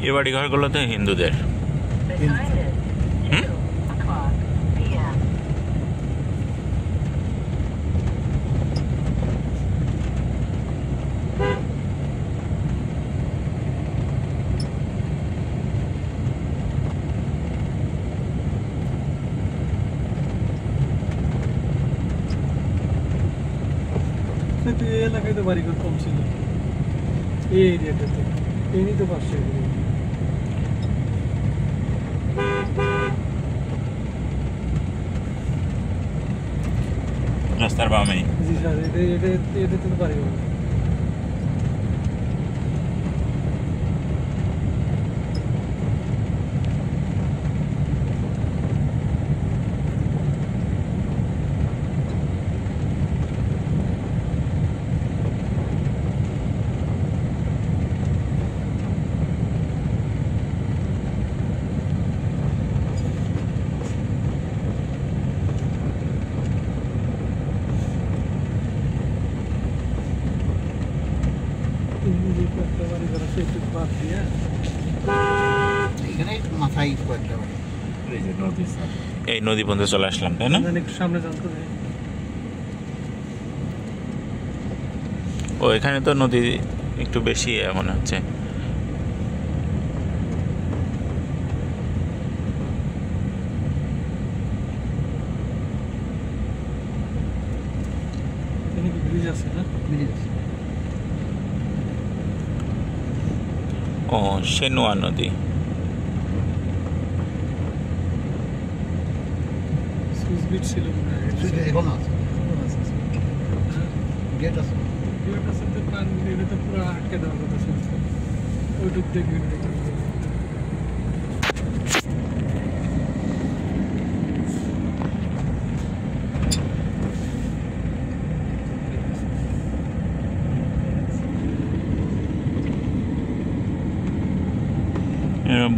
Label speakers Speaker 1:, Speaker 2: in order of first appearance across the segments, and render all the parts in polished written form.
Speaker 1: এই বাড়ি ঘরগুলো তো হিন্দুদের।
Speaker 2: এই এলাকায় তো বাড়িঘর কম ছিল, এই এরিয়াটাতে এই নিয়ে তো 500
Speaker 1: রাস্তার বামে।
Speaker 2: জি স্যার, এটাতে তো বাড়িঘর।
Speaker 1: এই নদী পর্যন্ত চলে আসলাম, তাই না?
Speaker 2: একটু সামনে জানতে হবে।
Speaker 1: ও এখানে তো নদী একটু বেশি মনে হচ্ছে। ও সেনুয়া নদী।
Speaker 2: ছিল এখনো আছে, গেট আছে, গেট আছে তো পানি এটা তো পুরো আটকে দেওয়ার কথা ছিল, ওইটুক থেকে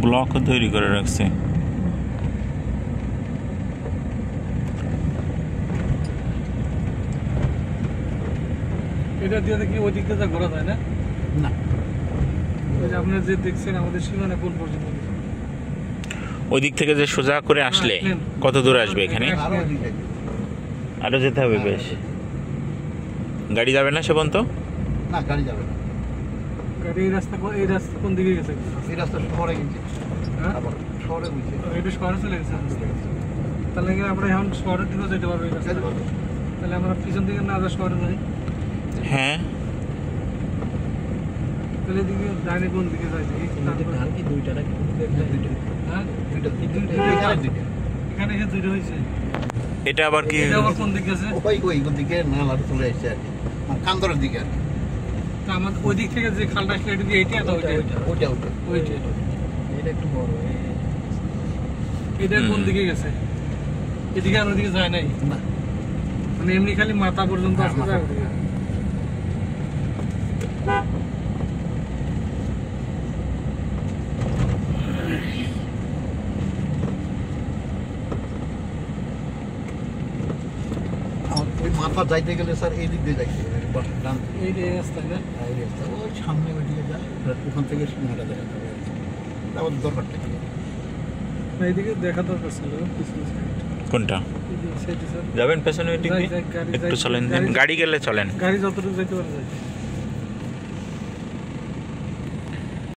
Speaker 1: ব্লক তৈরি করে রাখছে।
Speaker 2: এটা দিয়ে দেখি ওই দিক থেকে ঘোরা যায় না? না, আপনারা যে দেখছেন আমাদের সীমানা কোন পর্যন্ত?
Speaker 1: ওই দিক থেকে যে সোজা করে আসলে কত দূর আসবে এখানে? আরো যেতে হবে বেশ। গাড়ি যাবে না সে পর্যন্ত?
Speaker 2: না, গাড়ি যাবে না। গাড়ি এই রাস্তা কোন দিকে গেছে? এই রাস্তা শহরে গেছে। হ্যাঁ, শহরে গেছে। এটা শহরে চলে গেছে। তাহলে আমরা এখন শহরের দিকে যেতে পারবো এই রাস্তা? তাহলে আমরা পিছন দিকে না যা শহরে যাই।
Speaker 1: হ্যাঁ,
Speaker 2: তাহলে এদিকে ডাইনে কোন দিকে যায়? ধান কি দুইটা নাকি? হ্যাঁ, দুইটা। এখানে এসে দুইটা হয়েছে।
Speaker 1: এটা আবার কি?
Speaker 2: এটা আবার কোন দিকে আছে?
Speaker 3: ওই দিকে নালাটা চলে আসছে আর কি, কান্দরের দিকে আর কি।
Speaker 2: তা আমাদের ওই দিক থেকে যে খালটা আসলে এটা কি এইটা? ওইটা এটা একটু বড়। এটা কোন দিকে গেছে? এদিকে আর ওইদিকে যায় নাই? না, মানে এমনি খালি মাথা পর্যন্ত আসতে যায় ওদিকে।
Speaker 3: ওই মাথা যাইতে গেলে স্যার এই দিক দিয়ে যাইতে হবে,
Speaker 2: এই রাস্তায় না?
Speaker 3: এই রাস্তা ওই সামনে ওই দিকে যায়, ওখান থেকে সীমাটা দেখা যাবে। আমাদের দরকারটা কি?
Speaker 2: এইদিকে দেখা দরকার ছিল।
Speaker 1: কোনটা যাবেন? পেছনে একটু চলেন, গাড়ি গেলে চলেন।
Speaker 2: গাড়ি যতটুকু যেতে পারে যায়।